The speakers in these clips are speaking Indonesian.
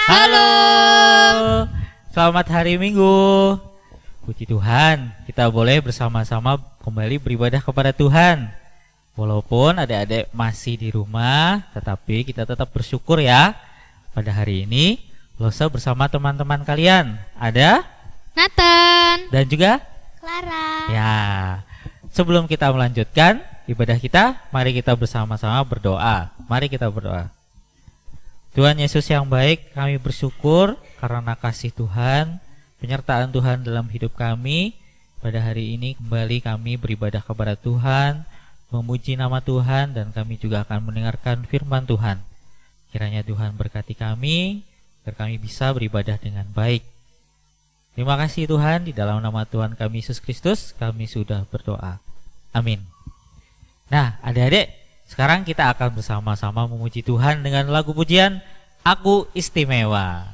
Halo. Selamat hari Minggu. Puji Tuhan, kita boleh bersama-sama kembali beribadah kepada Tuhan. Walaupun adik-adik masih di rumah, tetapi kita tetap bersyukur ya. Pada hari ini, Losa bersama teman-teman kalian. Ada Nathan dan juga Clara. Ya. Sebelum kita melanjutkan ibadah kita, mari kita bersama-sama berdoa. Mari kita berdoa. Tuhan Yesus yang baik, kami bersyukur karena kasih Tuhan, penyertaan Tuhan dalam hidup kami. Pada hari ini kembali kami beribadah kepada Tuhan, memuji nama Tuhan, dan kami juga akan mendengarkan firman Tuhan. Kiranya Tuhan berkati kami, agar kami bisa beribadah dengan baik. Terima kasih Tuhan, di dalam nama Tuhan kami Yesus Kristus, kami sudah berdoa. Amin. Nah, adik-adik, sekarang kita akan bersama-sama memuji Tuhan dengan lagu pujian Aku Istimewa.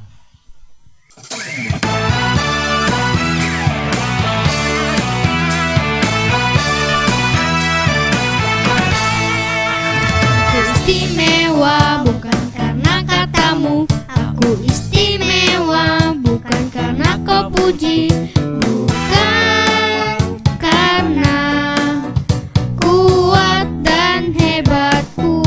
Istimewa bukan karena katamu, aku istimewa bukan karena kau puji, bukan karena kuat dan hebatku.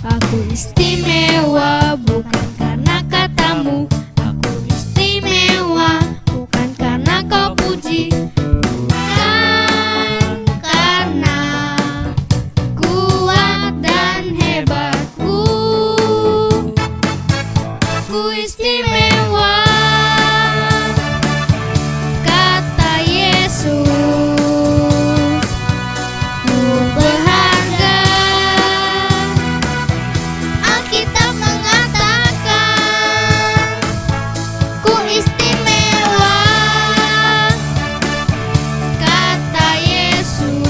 Aku istimewa bukan karena katamu, aku istimewa bukan karena kau puji, bukan karena kuat dan hebatku. Ku istimewa, kata Yesus. Ku berharga, Alkitab mengatakan. Ku istimewa, kata Yesus.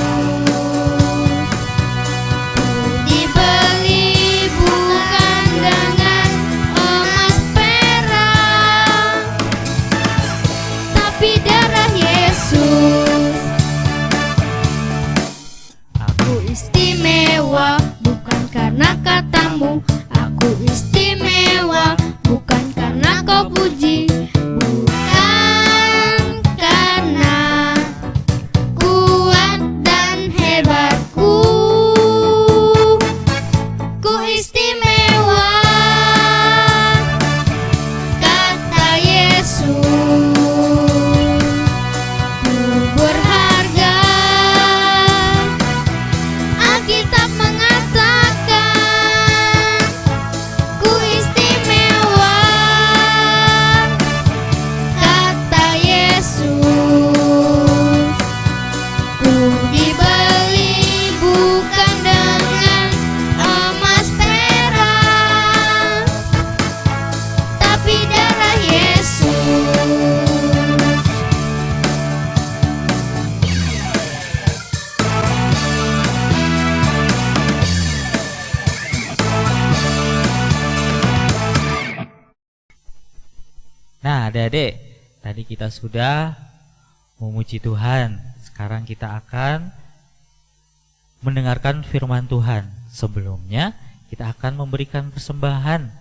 Dibeli bukan dengan emas perak, tapi darah Yesus. Aku istimewa bukan karena katamu, aku istimewa bukan karena kau puji, bukan karena kuat dan hebatku. Ku istimewa, kata Yesus. Ku berharga, Alkitab mengatakan. Ku istimewa, kata Yesus. Ku dibeli bukan dengan emas perak, tapi darah Yesus. Nah, adik-adik, tadi kita sudah memuji Tuhan. Sekarang kita akan mendengarkan firman Tuhan. Sebelumnya, kita akan memberikan persembahan.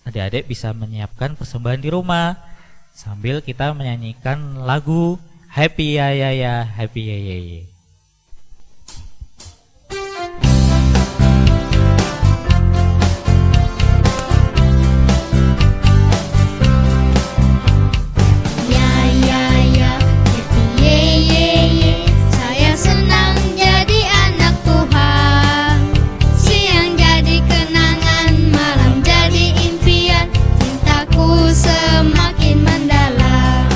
Adik-adik bisa menyiapkan persembahan di rumah sambil kita menyanyikan lagu Happy Ya Ya Ya, Happy Ya Ya Ya. Ya ya ya, happy ye ye ye. Saya senang jadi anak Tuhan. Siang jadi kenangan, malam jadi impian. Cintaku semakin mendalam.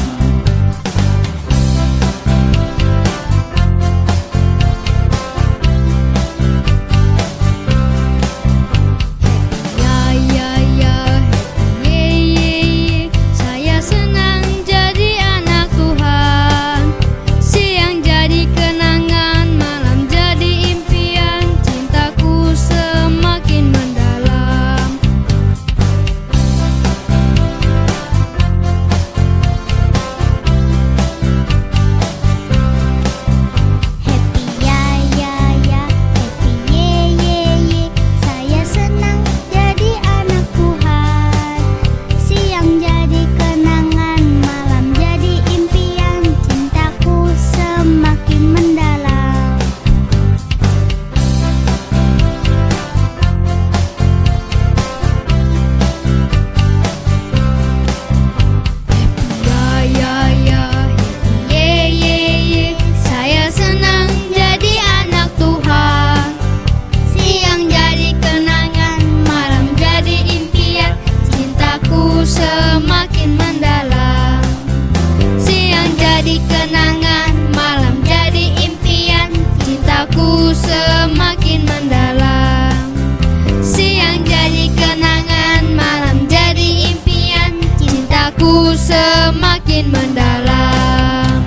semakin mendalam.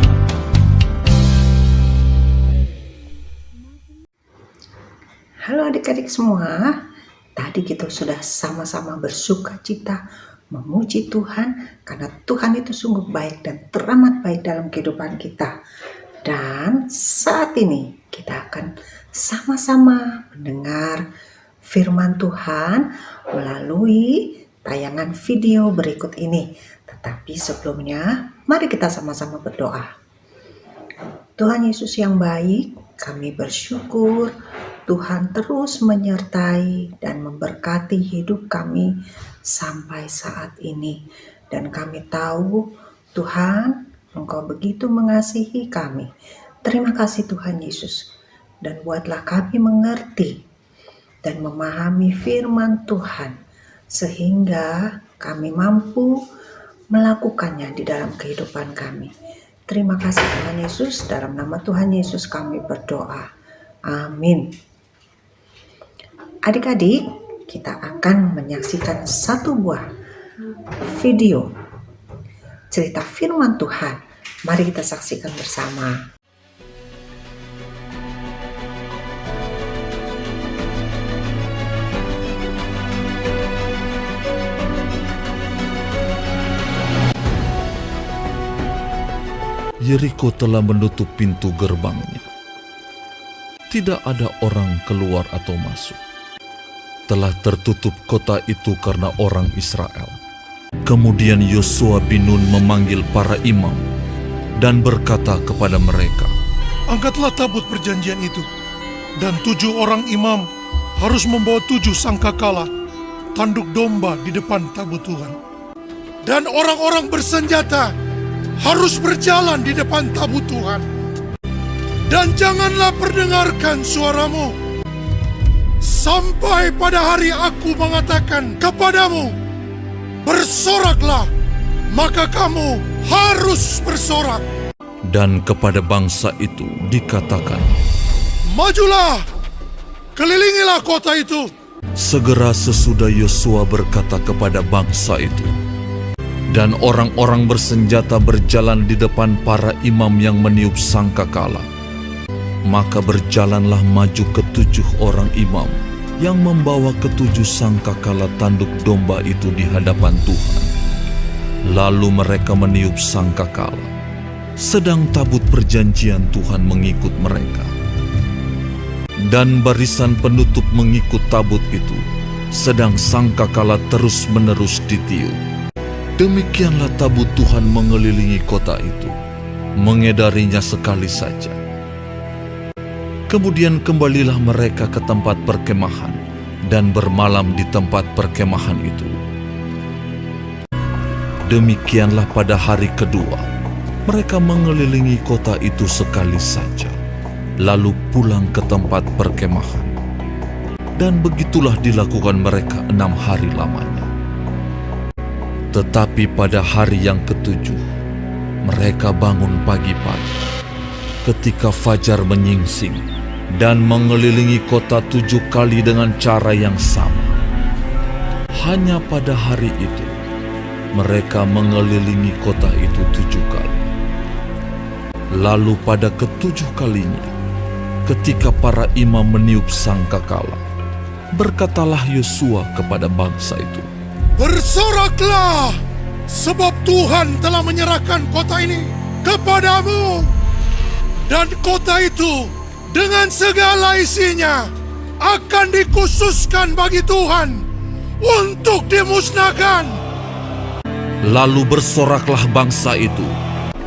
Halo adik-adik semua, tadi kita sudah sama-sama bersuka cita memuji Tuhan karena Tuhan itu sungguh baik dan teramat baik dalam kehidupan kita. Dan saat ini kita akan sama-sama mendengar firman Tuhan melalui tayangan video berikut ini. Tetapi sebelumnya, mari kita sama-sama berdoa. Tuhan Yesus yang baik, kami bersyukur Tuhan terus menyertai dan memberkati hidup kami sampai saat ini. Dan kami tahu Tuhan, Engkau begitu mengasihi kami. Terima kasih Tuhan Yesus. Dan buatlah kami mengerti dan memahami firman Tuhan, sehingga kami mampu melakukannya di dalam kehidupan kami. Terima kasih Tuhan Yesus, dalam nama Tuhan Yesus kami berdoa. Amin. Adik-adik, kita akan menyaksikan satu buah video cerita firman Tuhan. Mari kita saksikan bersama. Yeriko telah menutup pintu gerbangnya. Tidak ada orang keluar atau masuk. Telah tertutup kota itu karena orang Israel. Kemudian Yosua bin Nun memanggil para imam dan berkata kepada mereka, "Angkatlah tabut perjanjian itu, dan 7 orang imam harus membawa 7 sangkakala, tanduk domba di depan tabut Tuhan. Dan orang-orang bersenjata harus berjalan di depan tabut Tuhan. Dan janganlah perdengarkan suaramu sampai pada hari aku mengatakan kepadamu, bersoraklah, maka kamu harus bersorak. Dan kepada bangsa itu dikatakan, Majulah, kelilingilah kota itu." segera sesudah Yosua berkata kepada bangsa itu, dan orang-orang bersenjata berjalan di depan para imam yang meniup sangkakala. Maka berjalanlah maju ke-7 orang imam yang membawa ke-7 sangkakala tanduk domba itu di hadapan Tuhan. Lalu mereka meniup sangkakala, sedang tabut perjanjian Tuhan mengikut mereka. Dan barisan penutup mengikut tabut itu, sedang sangkakala terus-menerus ditiup. Demikianlah tabut Tuhan mengelilingi kota itu, mengedarinya sekali saja. Kemudian kembalilah mereka ke tempat perkemahan dan bermalam di tempat perkemahan itu. Demikianlah pada hari kedua, mereka mengelilingi kota itu sekali saja, lalu pulang ke tempat perkemahan. Dan begitulah dilakukan mereka 6 hari lamanya. Tetapi pada hari yang ke-7, mereka bangun pagi-pagi, ketika fajar menyingsing, dan mengelilingi kota 7 kali dengan cara yang sama. Hanya pada hari itu, mereka mengelilingi kota itu 7 kali. Lalu pada ke-7 kalinya, ketika para imam meniup sangkakala, berkatalah Yosua kepada bangsa itu, Bersoraklah, sebab Tuhan telah menyerahkan kota ini kepadamu. Dan kota itu dengan segala isinya akan dikhususkan bagi Tuhan untuk dimusnahkan. Lalu bersoraklah bangsa itu.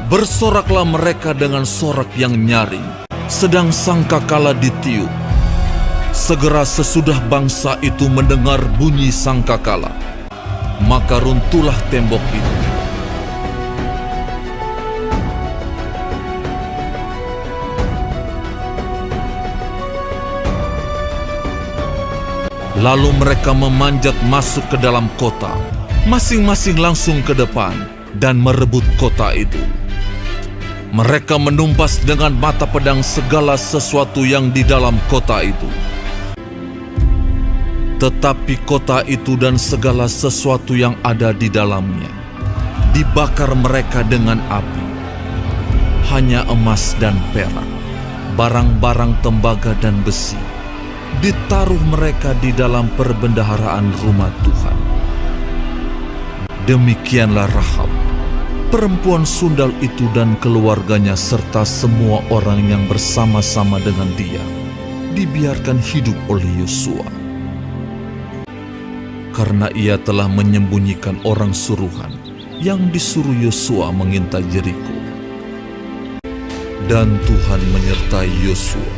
Bersoraklah mereka dengan sorak yang nyaring, sedang sangkakala ditiup. Segera sesudah bangsa itu mendengar bunyi sangkakala, maka runtuhlah tembok itu. Lalu mereka memanjat masuk ke dalam kota, masing-masing langsung ke depan dan merebut kota itu. Mereka menumpas dengan mata pedang segala sesuatu yang di dalam kota itu. Tetapi kota itu dan segala sesuatu yang ada di dalamnya dibakar mereka dengan api. Hanya emas dan perak, barang-barang tembaga dan besi, ditaruh mereka di dalam perbendaharaan rumah Tuhan. Demikianlah Rahab, perempuan sundal itu dan keluarganya serta semua orang yang bersama-sama dengan dia, dibiarkan hidup oleh Yosua. Karena ia telah menyembunyikan orang suruhan yang disuruh Yosua mengintai Yeriko. Dan Tuhan menyertai Yosua,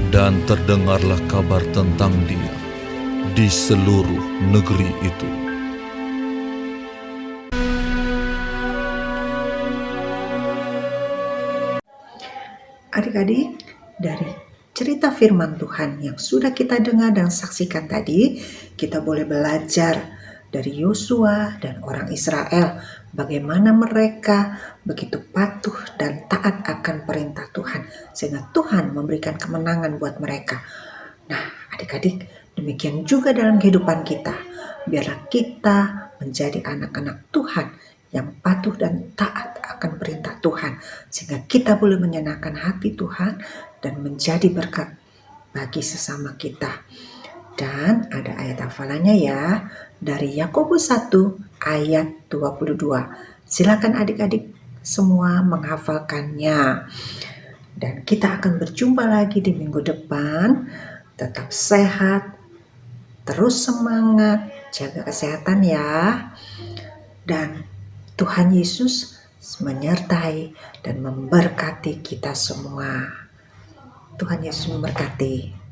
dan terdengarlah kabar tentang dia di seluruh negeri itu. Adik-adik, dari cerita firman Tuhan yang sudah kita dengar dan saksikan tadi, kita boleh belajar dari Yosua dan orang Israel bagaimana mereka begitu patuh dan taat akan perintah Tuhan sehingga Tuhan memberikan kemenangan buat mereka. Nah, adik-adik, demikian juga dalam kehidupan kita. Biarlah kita menjadi anak-anak Tuhan yang patuh dan taat akan perintah Tuhan sehingga kita boleh menyenangkan hati Tuhan dan menjadi berkat bagi sesama kita. Dan ada ayat hafalannya ya, dari Yakobus 1 ayat 22. Silakan adik-adik semua menghafalkannya. Dan kita akan berjumpa lagi di minggu depan. Tetap sehat, terus semangat, jaga kesehatan ya. Dan Tuhan Yesus menyertai dan memberkati kita semua. Tuhan Yesus memberkati.